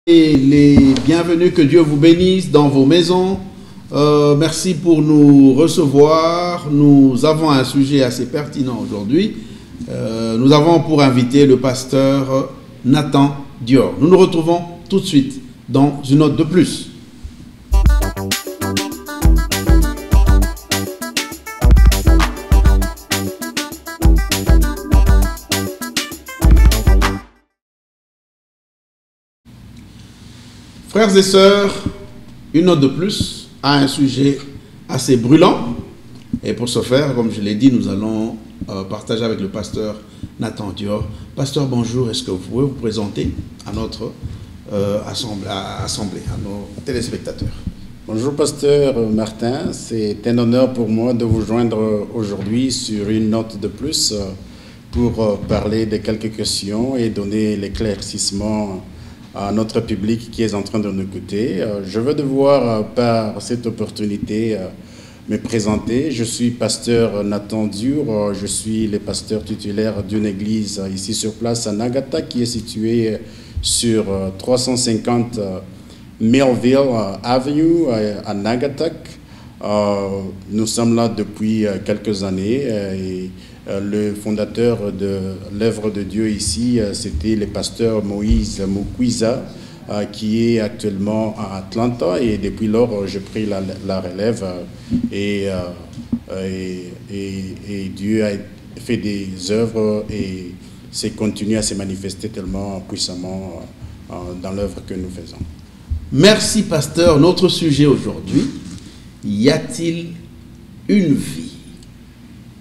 Et les bienvenus, que Dieu vous bénisse dans vos maisons. Merci pour nous recevoir. Nous avons un sujet assez pertinent aujourd'hui. Nous avons pour invité le pasteur Nathan Dior. Nous nous retrouvons tout de suite dans une note de plus. Frères et sœurs, une note de plus à un sujet assez brûlant. Et pour ce faire, comme je l'ai dit, nous allons partager avec le pasteur Nathan Dior. Pasteur, bonjour. Est-ce que vous pouvez vous présenter à notre assemblée, à nos téléspectateurs? Bonjour, pasteur Martin. C'est un honneur pour moi de vous joindre aujourd'hui sur une note de plus pour parler de quelques questions et donner l'éclaircissement à notre public qui est en train de nous écouter. Je veux devoir, par cette opportunité, me présenter. Je suis pasteur Nathan Dior. Je suis le pasteur titulaire d'une église ici sur place à Nagatak, qui est située sur 350 Melville Avenue à Nagatak. Nous sommes là depuis quelques années et le fondateur de l'œuvre de Dieu ici, c'était le pasteur Moïse Mukwiza, qui est actuellement à Atlanta, et depuis lors, j'ai pris la relève et Dieu a fait des œuvres et s'est continué à se manifester tellement puissamment dans l'œuvre que nous faisons. Merci, pasteur. Notre sujet aujourd'hui, y a-t-il une vie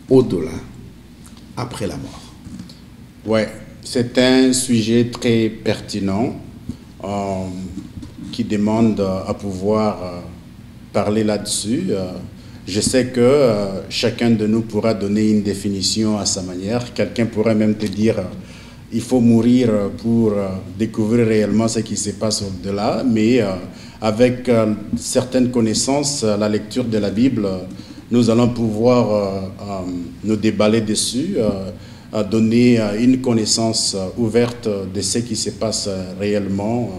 au-delà, après la mort? Oui, c'est un sujet très pertinent qui demande à pouvoir parler là-dessus. Je sais que chacun de nous pourra donner une définition à sa manière. Quelqu'un pourrait même te dire il faut mourir pour découvrir réellement ce qui se passe au-delà, mais avec certaines connaissances, la lecture de la Bible, nous allons pouvoir nous déballer dessus, donner une connaissance ouverte de ce qui se passe réellement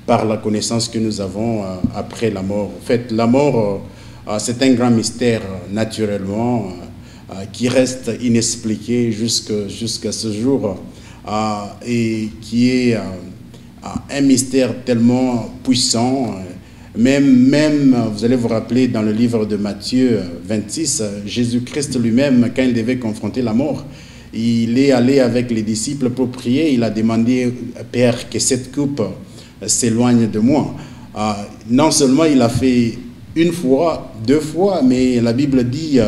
par la connaissance que nous avons après la mort. En fait, la mort, c'est un grand mystère, naturellement, qui reste inexpliqué jusqu'à ce jour, et qui est un mystère tellement puissant. Même, vous allez vous rappeler dans le livre de Matthieu 26, Jésus-Christ lui-même, quand il devait confronter la mort, il est allé avec les disciples pour prier. Il a demandé, Père, que cette coupe s'éloigne de moi. Non seulement il a fait une fois, deux fois, mais la Bible dit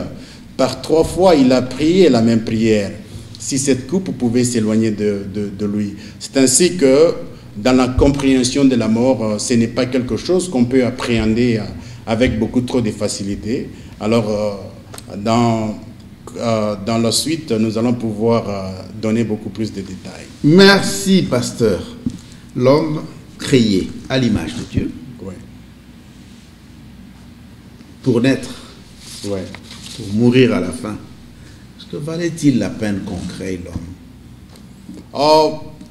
par 3 fois, il a prié la même prière. Si cette coupe pouvait s'éloigner de lui. C'est ainsi que dans la compréhension de la mort, ce n'est pas quelque chose qu'on peut appréhender avec beaucoup trop de facilité. Alors, dans la suite, nous allons pouvoir donner beaucoup plus de détails. Merci, pasteur. L'homme créé à l'image de Dieu, Oui. pour naître, Oui. pour mourir à la fin, est-ce que valait-il la peine qu'on crée l'homme?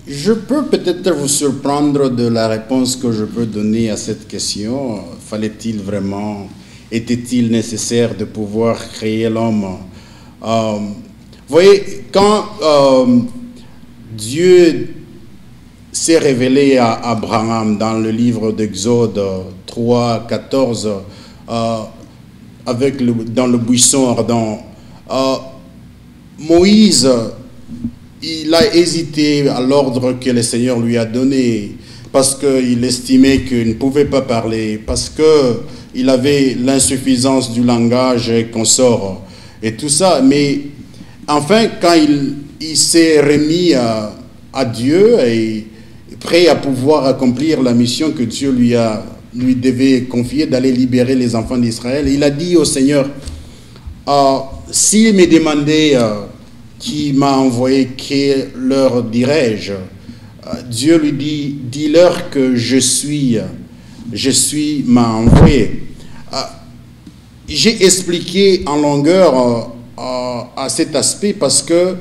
Je peux peut-être vous surprendre de la réponse que je peux donner à cette question. Fallait-il vraiment, était-il nécessaire de pouvoir créer l'homme? Vous voyez, quand Dieu s'est révélé à Abraham dans le livre d'Exode 3, 14, dans le buisson ardent, Moïse, il a hésité à l'ordre que le Seigneur lui a donné parce qu'il estimait qu'il ne pouvait pas parler, parce qu'il avait l'insuffisance du langage et consort et tout ça. Mais enfin, quand il s'est remis à Dieu et prêt à pouvoir accomplir la mission que Dieu lui devait confier, d'aller libérer les enfants d'Israël, il a dit au Seigneur, s'il me demandait qui m'a envoyé, que leur dirais-je? Dieu lui dit, dis-leur que je suis m'a envoyé. J'ai expliqué en longueur à cet aspect parce que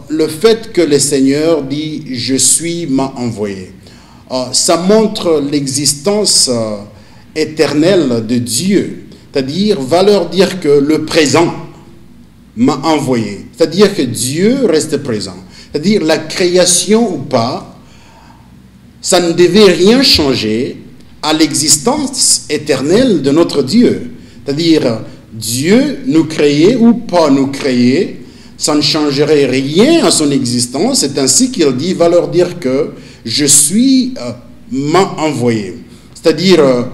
le fait que le Seigneur dit, je suis m'a envoyé, ça montre l'existence éternelle de Dieu. C'est-à-dire, va leur dire que le présent m'a envoyé. C'est-à-dire que Dieu reste présent. C'est-à-dire, la création ou pas, ça ne devait rien changer à l'existence éternelle de notre Dieu. C'est-à-dire, Dieu nous créait ou pas nous créait, ça ne changerait rien à son existence. C'est ainsi qu'il dit, va leur dire que je suis m'a envoyé. C'est-à-dire,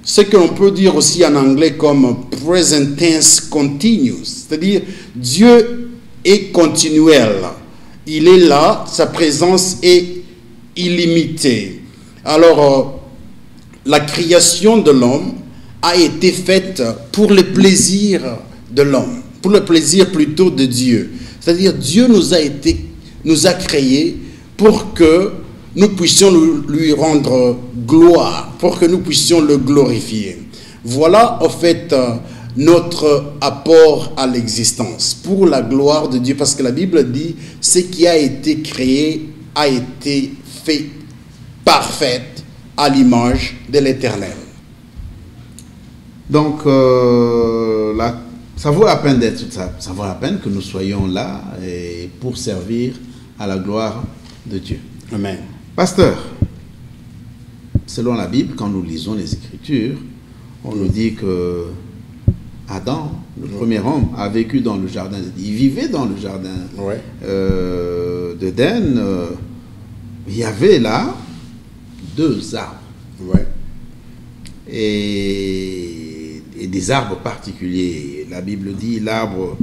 ce que l'on peut dire aussi en anglais comme present tense continuous. C'est-à-dire, Dieu est continuel. Il est là, sa présence est illimitée. Alors, la création de l'homme a été faite pour le plaisir de l'homme, pour le plaisir plutôt de Dieu. C'est-à-dire, Dieu nous a créés pour que nous puissions lui rendre gloire, pour que nous puissions le glorifier. Voilà, en fait, notre apport à l'existence, pour la gloire de Dieu, parce que la Bible dit, ce qui a été créé a été fait parfaite à l'image de l'Éternel. Donc, ça vaut la peine ça vaut la peine que nous soyons là et pour servir à la gloire de Dieu. Amen. Pasteur, selon la Bible, quand nous lisons les Écritures, on nous dit que Adam, le premier homme, a vécu dans le jardin. Il vivait dans le jardin d'Éden. Il y avait là 2 arbres. Ouais. Et des arbres particuliers. La Bible dit l'arbre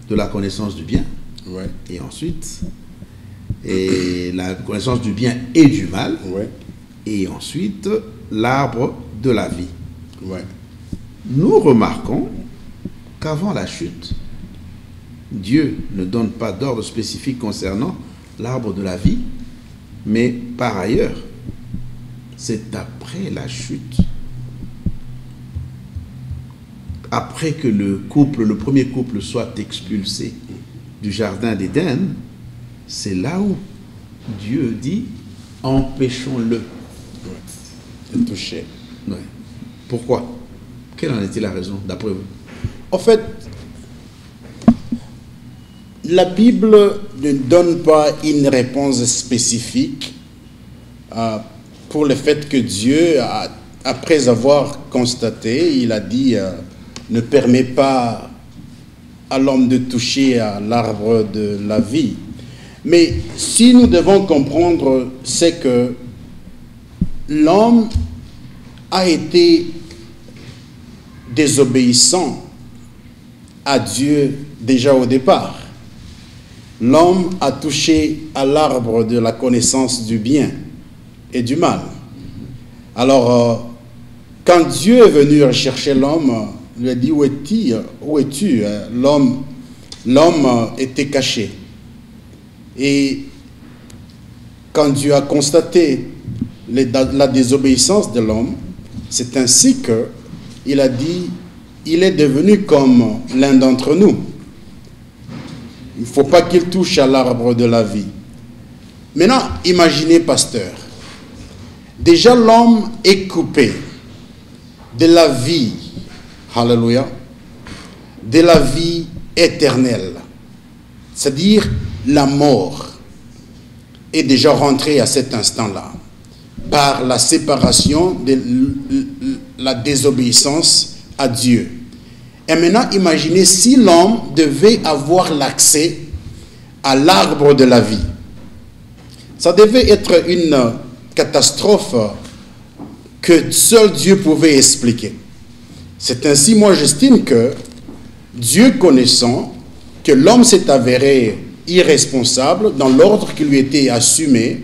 de la connaissance du bien. Ouais. Et ensuite, la connaissance du bien et du mal. Ouais. Et ensuite, l'arbre de la vie. Ouais. Nous remarquons qu'avant la chute, Dieu ne donne pas d'ordre spécifique concernant l'arbre de la vie, mais par ailleurs, c'est après la chute, après que le premier couple soit expulsé du jardin d'Éden, c'est là où Dieu dit « empêchons-le ». De toucher. Ouais. Pourquoi? Quelle en était la raison, d'après vous? En fait, la Bible ne donne pas une réponse spécifique pour le fait que Dieu, après avoir constaté, il a dit ne permet pas à l'homme de toucher à l'arbre de la vie. Mais si nous devons comprendre, c'est que l'homme a été désobéissant à Dieu déjà au départ. L'homme a touché à l'arbre de la connaissance du bien et du mal. Alors, quand Dieu est venu rechercher l'homme, il lui a dit, où es-tu? L'homme était caché. Et quand Dieu a constaté la désobéissance de l'homme, c'est ainsi qu'il a dit, il est devenu comme l'un d'entre nous. Il ne faut pas qu'il touche à l'arbre de la vie. Maintenant, imaginez, pasteur, déjà l'homme est coupé de la vie, alléluia, de la vie éternelle, c'est-à-dire la mort est déjà rentrée à cet instant-là par la séparation de la désobéissance à Dieu. Et maintenant, imaginez si l'homme devait avoir l'accès à l'arbre de la vie. Ça devait être une catastrophe que seul Dieu pouvait expliquer. C'est ainsi, moi j'estime que Dieu connaissant que l'homme s'est avéré irresponsable dans l'ordre qui lui était assumé,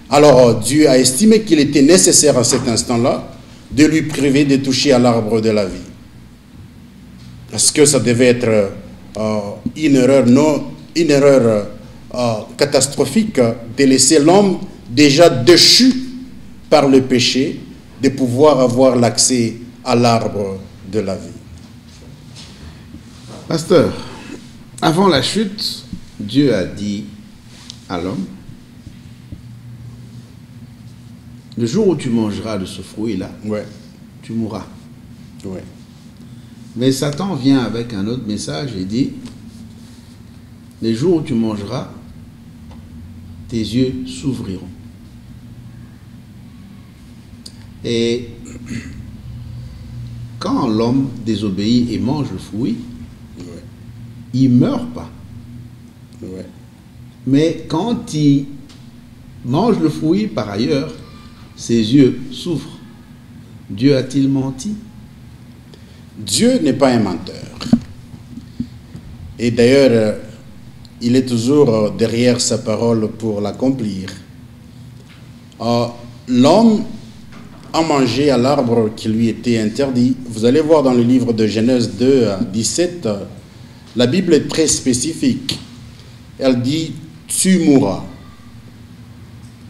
alors Dieu a estimé qu'il était nécessaire à cet instant-là de lui priver de toucher à l'arbre de la vie. Parce que ça devait être une erreur catastrophique de laisser l'homme déjà déchu par le péché de pouvoir avoir l'accès à l'arbre de la vie. Pasteur, avant la chute, Dieu a dit à l'homme, Le jour où tu mangeras de ce fruit-là, Ouais. tu mourras. Ouais. Mais Satan vient avec un autre message et dit, les jours où tu mangeras, tes yeux s'ouvriront. Et quand l'homme désobéit et mange le fruit, Ouais. il ne meurt pas. Ouais. Mais quand il mange le fruit, par ailleurs, ses yeux s'ouvrent. Dieu a-t-il menti? Dieu n'est pas un menteur. Et d'ailleurs, il est toujours derrière sa parole pour l'accomplir. L'homme a mangé à l'arbre qui lui était interdit. Vous allez voir dans le livre de Genèse 2, 17, la Bible est très spécifique. Elle dit, tu mourras.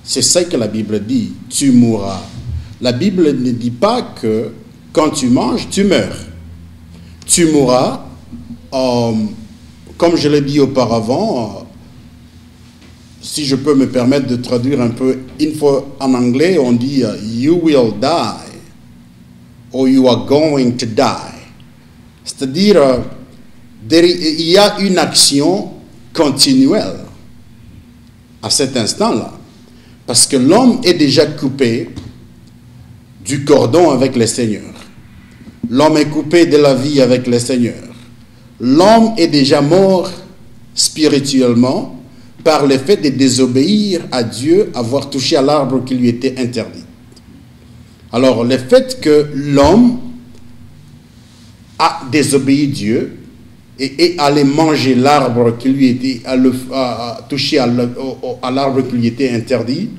C'est ça que la Bible dit, tu mourras. La Bible ne dit pas que quand tu manges, tu meurs. Tu mourras, comme je l'ai dit auparavant, si je peux me permettre de traduire un peu, en anglais, on dit you will die or you are going to die. C'est-à-dire, il y a une action continuelle à cet instant-là. Parce que l'homme est déjà coupé du cordon avec le Seigneur. L'homme est coupé de la vie avec le Seigneur. L'homme est déjà mort spirituellement par le fait de désobéir à Dieu, avoir touché à l'arbre qui lui était interdit. Alors, le fait que l'homme a désobéi Dieu et allé manger l'arbre qui lui était, touché à l'arbre qui lui était interdit,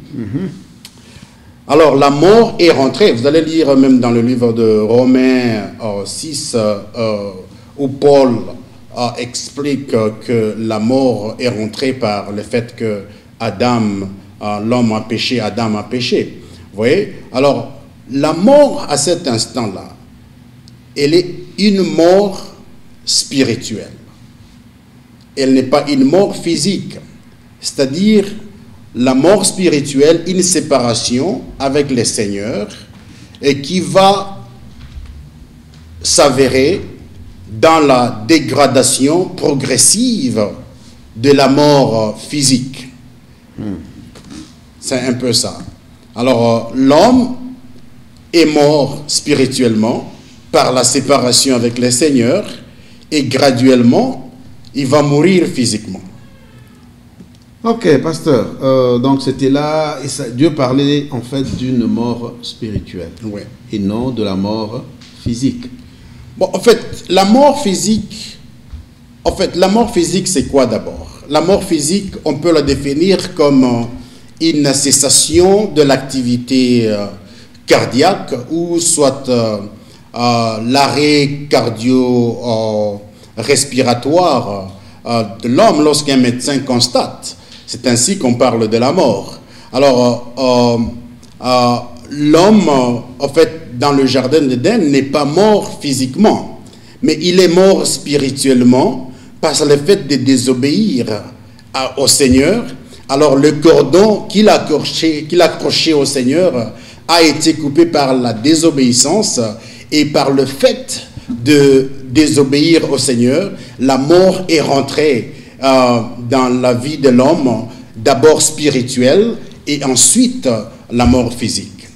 alors la mort est rentrée. Vous allez lire même dans le livre de Romains 6, où Paul explique que la mort est rentrée par le fait que l'homme a péché, Adam a péché. Vous voyez? Alors, la mort à cet instant-là, elle est une mort spirituelle. Elle n'est pas une mort physique. C'est-à-dire, la mort spirituelle, une séparation avec le Seigneur, et qui va s'avérer dans la dégradation progressive de la mort physique. C'est un peu ça. Alors, l'homme est mort spirituellement par la séparation avec le Seigneur, et graduellement, il va mourir physiquement. Ok, pasteur. Donc c'était là, et Dieu parlait en fait d'une mort spirituelle, Oui. et non de la mort physique. Bon, en fait, la mort physique, c'est quoi d'abord? La mort physique, on peut la définir comme une cessation de l'activité cardiaque, ou soit l'arrêt cardio-respiratoire de l'homme lorsqu'un médecin constate. C'est ainsi qu'on parle de la mort. Alors, l'homme, en fait, dans le jardin d'Éden, n'est pas mort physiquement, mais il est mort spirituellement par le fait de désobéir au Seigneur. Alors, le cordon qu'il a accroché au Seigneur a été coupé par la désobéissance, et par le fait de désobéir au Seigneur, la mort est rentrée dans la vie de l'homme, d'abord spirituelle et ensuite la mort physique.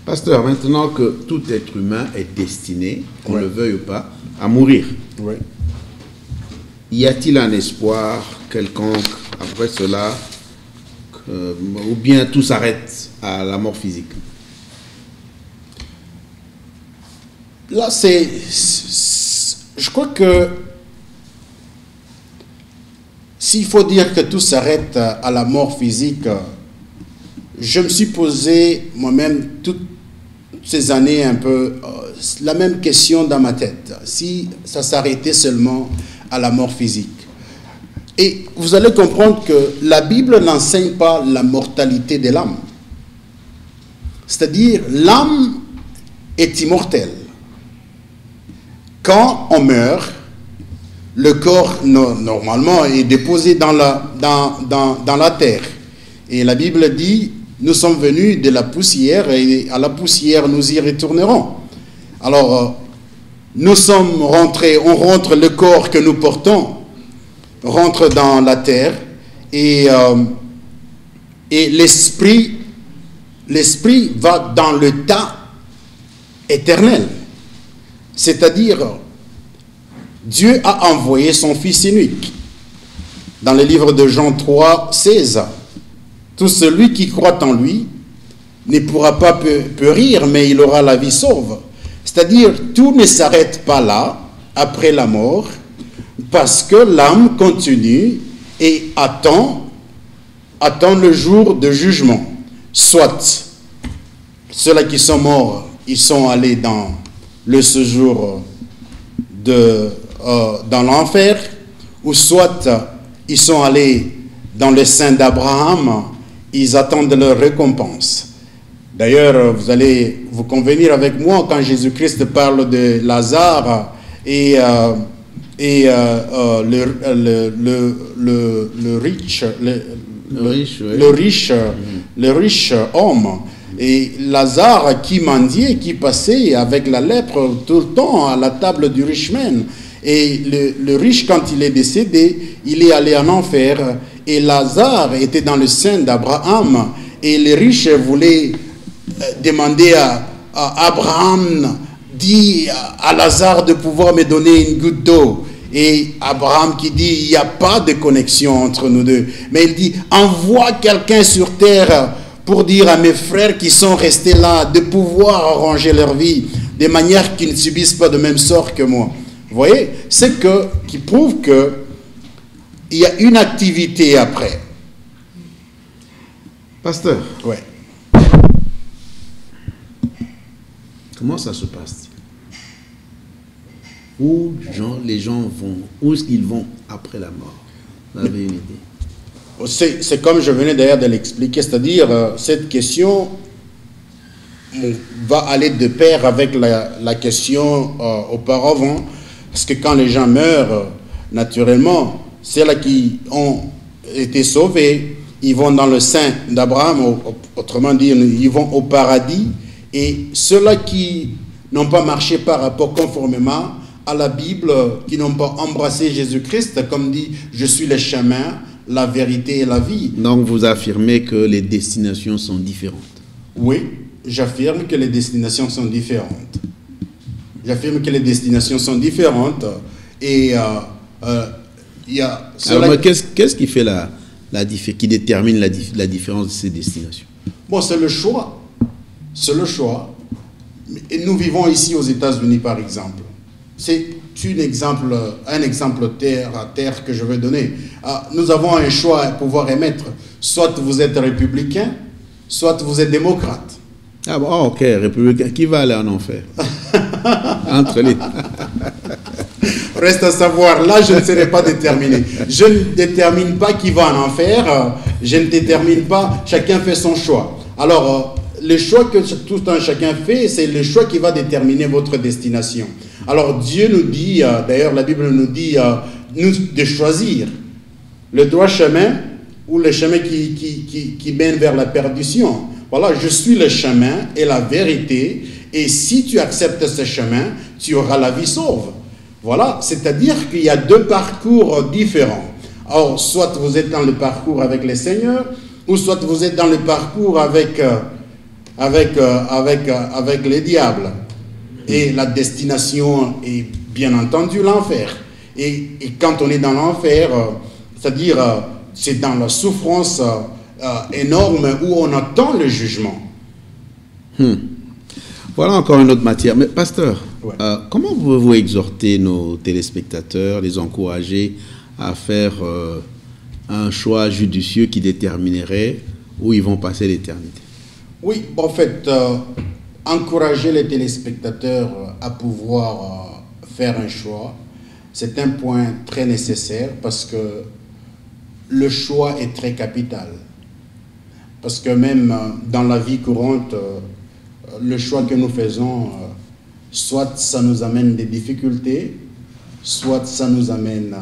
Pasteur, maintenant que tout être humain est destiné, qu'on Ouais. le veuille ou pas, à mourir, Oui. y a-t-il un espoir quelconque après cela, ou bien tout s'arrête à la mort physique? Là, je crois que s'il faut dire que tout s'arrête à la mort physique, je me suis posé moi-même toutes ces années un peu la même question dans ma tête. Si ça s'arrêtait seulement à la mort physique. Et vous allez comprendre que la Bible n'enseigne pas la mortalité de l'âme. C'est-à-dire, l'âme est immortelle. Quand on meurt, le corps normalement est déposé dans la terre. Et la Bible dit, nous sommes venus de la poussière et à la poussière nous y retournerons. Alors, nous sommes rentrés, on rentre, le corps que nous portons rentre dans la terre et l'esprit va dans le temps éternel. C'est-à-dire, Dieu a envoyé son Fils unique. Dans le livre de Jean 3, 16, tout celui qui croit en lui ne pourra pas périr, mais il aura la vie sauve. C'est-à-dire, tout ne s'arrête pas là, après la mort, parce que l'âme continue et attend le jour de jugement. Soit ceux-là qui sont morts, ils sont allés dans le séjour dans l'enfer, ou soit ils sont allés dans le sein d'Abraham, ils attendent leur récompense. D'ailleurs, vous allez vous convenir avec moi quand Jésus-Christ parle de Lazare et le riche homme. Et Lazare qui mendiait, qui passait avec la lèpre tout le temps à la table du riche man. Et le riche, quand il est décédé, il est allé en enfer. Et Lazare était dans le sein d'Abraham. Et le riche voulait demander à Abraham, dit à Lazare de pouvoir me donner une goutte d'eau. Et Abraham qui dit, il n'y a pas de connexion entre nous deux. Mais il dit, envoie quelqu'un sur terre pour dire à mes frères qui sont restés là de pouvoir arranger leur vie de manière qu'ils ne subissent pas de même sort que moi. Vous voyez, c'est qui prouve qu'il y a une activité après. Pasteur. Ouais. Comment ça se passe? Où les gens vont? Où est-ce qu'ils vont après la mort? Vous avez une idée? C'est comme je venais d'ailleurs de l'expliquer, c'est-à-dire cette question va aller de pair avec la question auparavant, parce que quand les gens meurent, naturellement, ceux-là qui ont été sauvés, ils vont dans le sein d'Abraham, autrement dit, ils vont au paradis, et ceux-là qui n'ont pas marché par rapport conformément à la Bible, qui n'ont pas embrassé Jésus-Christ, comme dit, je suis le chemin, la vérité et la vie. Donc vous affirmez que les destinations sont différentes? Oui, j'affirme que les destinations sont différentes. J'affirme que les destinations sont différentes et il y a... Alors, qu'est-ce qui fait qui détermine la différence de ces destinations? Bon, c'est le choix. C'est le choix. Et nous vivons ici aux États-Unis, par exemple. C'est un exemple terre à terre que je vais donner. Nous avons un choix à pouvoir émettre. Soit vous êtes républicain, soit vous êtes démocrate. Ah bon, ok, républicain. Qui va aller en enfer? Entre les... Reste à savoir, là je ne serai pas déterminé. Je ne détermine pas qui va en enfer, je ne détermine pas, chacun fait son choix. Alors, le choix que tout un chacun fait, c'est le choix qui va déterminer votre destination. Alors Dieu nous dit, d'ailleurs la Bible nous dit de choisir le droit chemin ou le chemin qui mène vers la perdition. Voilà, je suis le chemin et la vérité, et si tu acceptes ce chemin, tu auras la vie sauve. Voilà, c'est-à-dire qu'il y a deux parcours différents. Alors, soit vous êtes dans le parcours avec le Seigneur, ou soit vous êtes dans le parcours avec les diables. Et la destination est bien entendu l'enfer. Et quand on est dans l'enfer, c'est-à-dire c'est dans la souffrance énorme où on attend le jugement. Voilà encore une autre matière. Mais pasteur, ouais. Comment pouvez-vous exhorter nos téléspectateurs, les encourager à faire un choix judicieux qui déterminerait où ils vont passer l'éternité? Oui, en fait, encourager les téléspectateurs à pouvoir faire un choix, c'est un point très nécessaire parce que le choix est très capital. Parce que même dans la vie courante, le choix que nous faisons, soit ça nous amène des difficultés, soit ça nous amène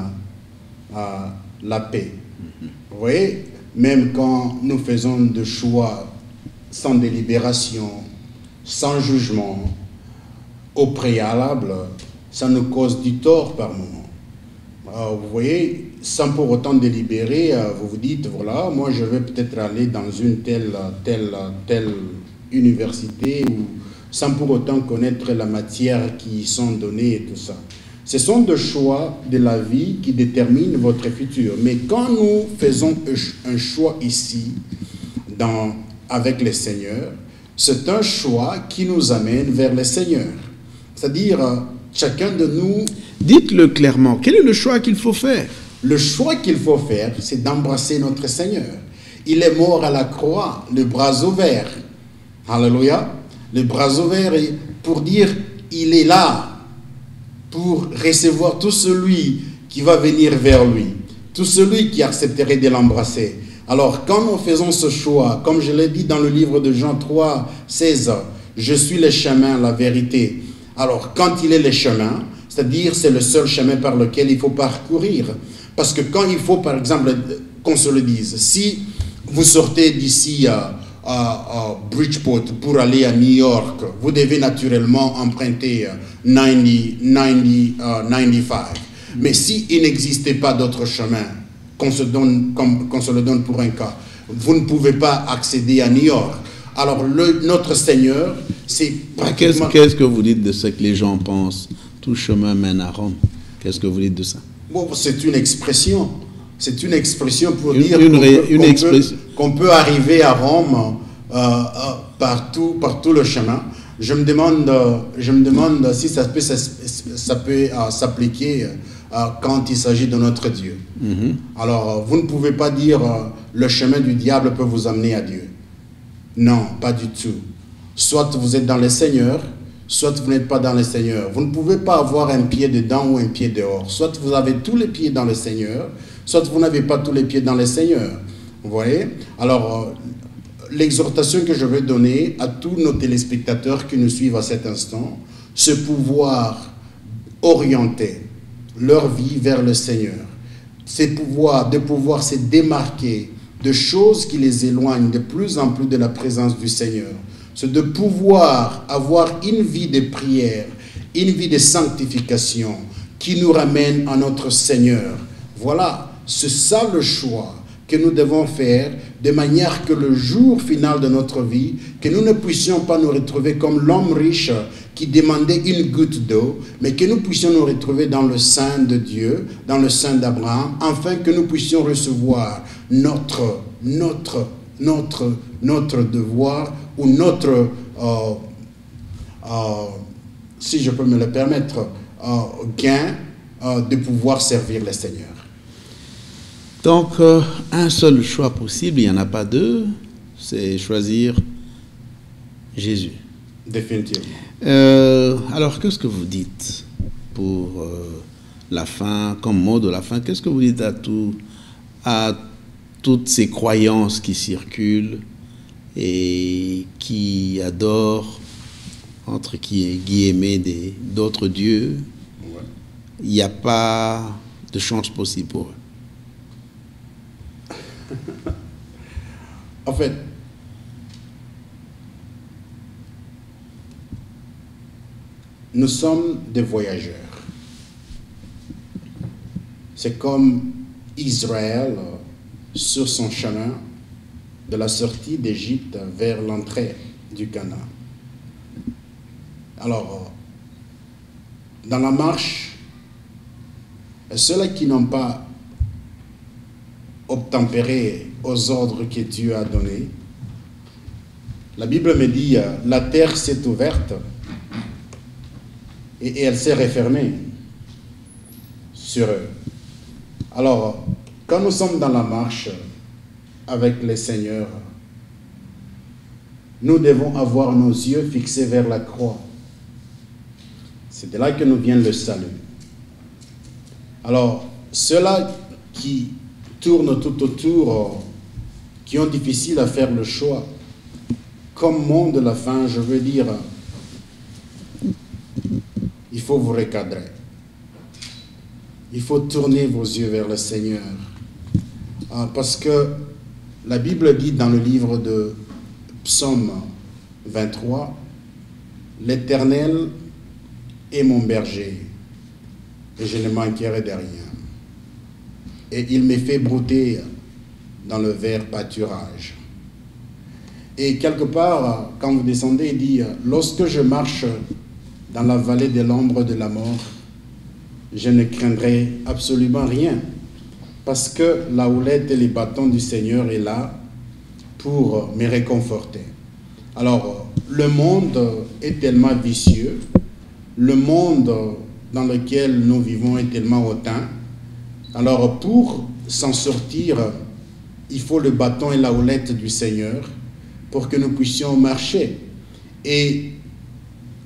à la paix. Vous voyez, même quand nous faisons des choix sans délibération, sans jugement, au préalable, ça nous cause du tort par moment. Vous voyez, sans pour autant délibérer, vous vous dites, voilà, moi je vais peut-être aller dans une telle université, ou sans pour autant connaître la matière qui y sont données et tout ça. Ce sont des choix de la vie qui déterminent votre futur. Mais quand nous faisons un choix ici, avec le Seigneur, c'est un choix qui nous amène vers le Seigneur. C'est-à-dire, chacun de nous... Dites-le clairement, quel est le choix qu'il faut faire? Le choix qu'il faut faire, c'est d'embrasser notre Seigneur. Il est mort à la croix, les bras ouverts. Alléluia. Les bras ouverts pour dire, il est là pour recevoir tout celui qui va venir vers lui, tout celui qui accepterait de l'embrasser. Alors, quand nous faisons ce choix, comme je l'ai dit dans le livre de Jean 3, 16, je suis le chemin, la vérité. Alors, quand il est le chemin, c'est-à-dire c'est le seul chemin par lequel il faut parcourir. Parce que quand il faut, par exemple, qu'on se le dise, si vous sortez d'ici à Bridgeport pour aller à New York, vous devez naturellement emprunter 95. Mais s'il n'existait pas d'autre chemin, qu'on se le donne pour un cas, vous ne pouvez pas accéder à New York. Alors notre Seigneur, c'est pratiquement... Qu'est-ce que vous dites de ce que les gens pensent? Tout chemin mène à Rome. Qu'est-ce que vous dites de ça? Bon, c'est une expression. C'est une expression pour dire qu'on peut arriver à Rome par tout le chemin. Je me demande si ça peut s'appliquer quand il s'agit de notre Dieu. Alors, vous ne pouvez pas dire le chemin du diable peut vous amener à Dieu. Non, pas du tout. Soit vous êtes dans le Seigneur, soit vous n'êtes pas dans le Seigneur. Vous ne pouvez pas avoir un pied dedans ou un pied dehors. Soit vous avez tous les pieds dans le Seigneur, soit vous n'avez pas tous les pieds dans le Seigneur. Vous voyez? Alors, l'exhortation que je vais donner à tous nos téléspectateurs qui nous suivent à cet instant, c'est pouvoir orienter leur vie vers le Seigneur. C'est de pouvoir se démarquer de choses qui les éloignent de plus en plus de la présence du Seigneur. C'est de pouvoir avoir une vie de prière, une vie de sanctification qui nous ramène à notre Seigneur. Voilà, c'est ça le choix que nous devons faire de manière que le jour final de notre vie, que nous ne puissions pas nous retrouver comme l'homme riche qui demandait une goutte d'eau, mais que nous puissions nous retrouver dans le sein de Dieu, dans le sein d'Abraham, afin que nous puissions recevoir notre devoir ou notre, si je peux me le permettre, gain de pouvoir servir le Seigneur. Donc, un seul choix possible, il n'y en a pas deux, c'est choisir Jésus. Définitivement. Alors, qu'est-ce que vous dites pour la fin, comme mot de la fin? Qu'est-ce que vous dites à toutes ces croyances qui circulent et qui adorent, entre guillemets, d'autres dieux? Ouais. Il n'y a pas de chance possible pour eux. En fait, nous sommes des voyageurs. C'est comme Israël sur son chemin de la sortie d'Égypte vers l'entrée du Canaan. Alors, dans la marche, ceux-là qui n'ont pas obtempéré aux ordres que Dieu a donnés, la Bible me dit, la terre s'est ouverte et elle s'est refermée sur eux. Alors, quand nous sommes dans la marche avec le Seigneur, nous devons avoir nos yeux fixés vers la croix. C'est de là que nous vient le salut. Alors, ceux-là qui tournent tout autour, qui ont difficile à faire le choix, comme monde de la fin, je veux dire, il faut vous recadrer. Il faut tourner vos yeux vers le Seigneur. Parce que la Bible dit dans le livre de Psaume 23, l'Éternel est mon berger, et je ne manquerai de rien. Et il me fait brouter dans le vert pâturage. Et quelque part, quand vous descendez, il dit, lorsque je marche dans la vallée de l'ombre de la mort, je ne craindrai absolument rien, parce que la houlette et les bâtons du Seigneur est là pour me réconforter. Alors, le monde est tellement vicieux, le monde dans lequel nous vivons est tellement hautain. Alors, pour s'en sortir, il faut le bâton et la houlette du Seigneur pour que nous puissions marcher. Et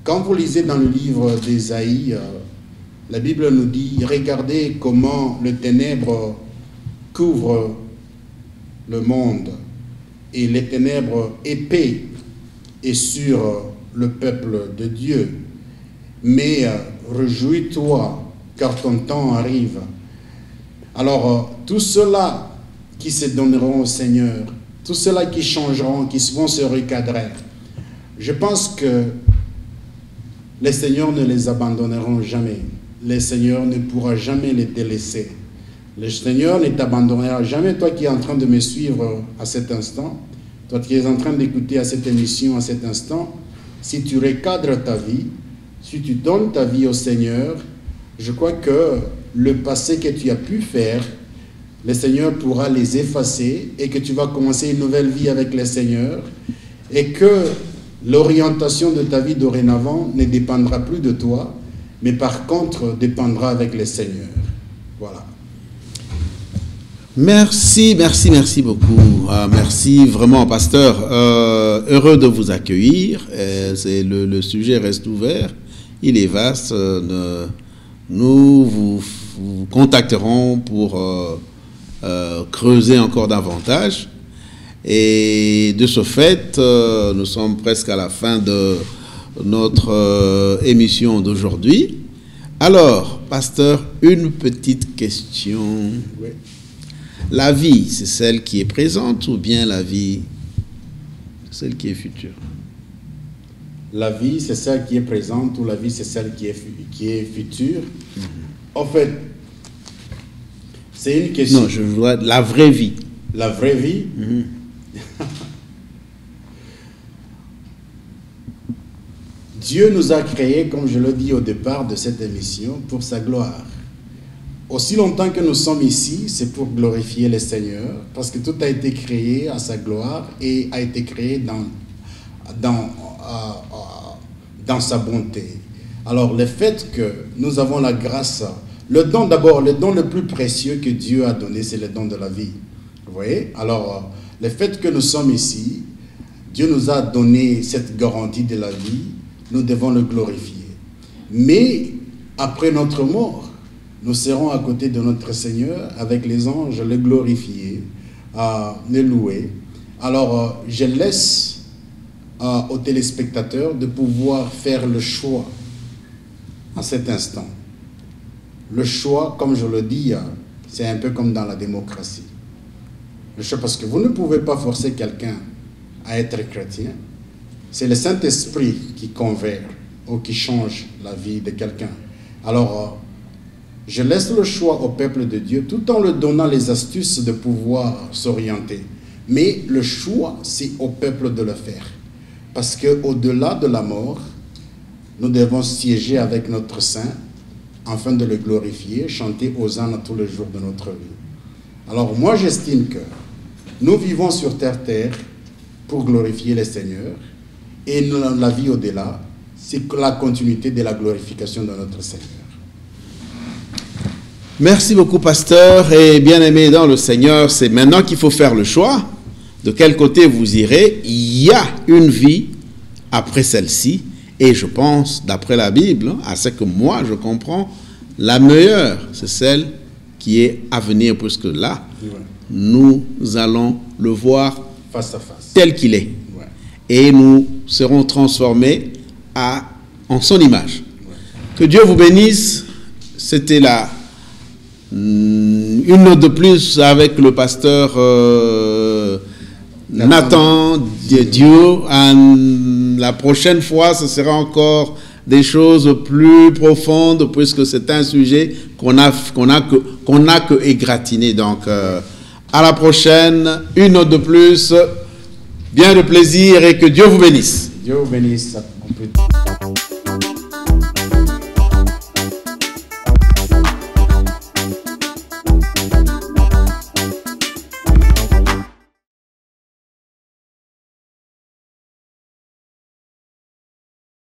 quand vous lisez dans le livre d'Ésaïe, la Bible nous dit, regardez comment le ténèbre couvre le monde et les ténèbres épais est sur le peuple de Dieu. Mais réjouis-toi, car ton temps arrive. Alors, tous ceux-là qui se donneront au Seigneur, tous ceux-là qui changeront, qui vont se recadrer, je pense que les seigneurs ne les abandonneront jamais. Le Seigneur ne pourra jamais les délaisser. Le Seigneur ne t'abandonnera jamais. Toi qui es en train de me suivre à cet instant, toi qui es en train d'écouter à cette émission à cet instant, si tu recadres ta vie, si tu donnes ta vie au Seigneur, je crois que le passé que tu as pu faire, le Seigneur pourra les effacer et que tu vas commencer une nouvelle vie avec le Seigneur et que l'orientation de ta vie dorénavant ne dépendra plus de toi, mais par contre dépendra avec le Seigneur. Voilà. Merci beaucoup. Merci vraiment, pasteur. Heureux de vous accueillir. Le sujet reste ouvert. Il est vaste. Nous vous contacterons pour creuser encore davantage. Et de ce fait, nous sommes presque à la fin de notre émission d'aujourd'hui. Alors, pasteur, une petite question. Oui. La vie, c'est celle qui est présente ou bien la vie, c'est celle qui est future? La vie, c'est celle qui est présente ou la vie, c'est celle qui est future? En fait, c'est une question. Non, je vois la vraie vie. La vraie vie? Dieu nous a créés, comme je le dis au départ de cette émission, pour sa gloire. Aussi longtemps que nous sommes ici, c'est pour glorifier le Seigneur, parce que tout a été créé à sa gloire et a été créé dans sa bonté. Alors, le fait que nous avons la grâce, le don d'abord, le don le plus précieux que Dieu a donné, c'est le don de la vie. Vous voyez? Alors, le fait que nous sommes ici, Dieu nous a donné cette garantie de la vie, nous devons le glorifier. Mais, après notre mort, nous serons à côté de notre Seigneur avec les anges, le glorifier, le louer. Alors, je laisse aux téléspectateurs de pouvoir faire le choix à cet instant. Le choix, comme je le dis, c'est un peu comme dans la démocratie. Le choix, parce que vous ne pouvez pas forcer quelqu'un à être chrétien. C'est le Saint-Esprit qui convertit ou qui change la vie de quelqu'un. Alors, je laisse le choix au peuple de Dieu tout en leur donnant les astuces de pouvoir s'orienter. Mais le choix, c'est au peuple de le faire. Parce qu'au-delà de la mort, nous devons siéger avec notre Saint afin de le glorifier, chanter Hosanna tous les jours de notre vie. Alors moi, j'estime que nous vivons sur terre pour glorifier le Seigneur et la vie au-delà, c'est la continuité de la glorification de notre Seigneur. Merci beaucoup, pasteur. Et bien-aimé dans le Seigneur, c'est maintenant qu'il faut faire le choix. De quel côté vous irez? Il y a une vie après celle-ci. Et je pense, d'après la Bible, à ce que moi je comprends, la meilleure, c'est celle qui est à venir, puisque là, nous allons le voir face à face, tel qu'il est. Et nous serons transformés en son image. Que Dieu vous bénisse. C'était là une note de plus avec le pasteur Nathan, Dieu. La prochaine fois, ce sera encore des choses plus profondes, puisque c'est un sujet qu'on a que égratigné. Donc, à la prochaine, une autre de plus. Bien de plaisir et que Dieu vous bénisse. Dieu vous bénisse.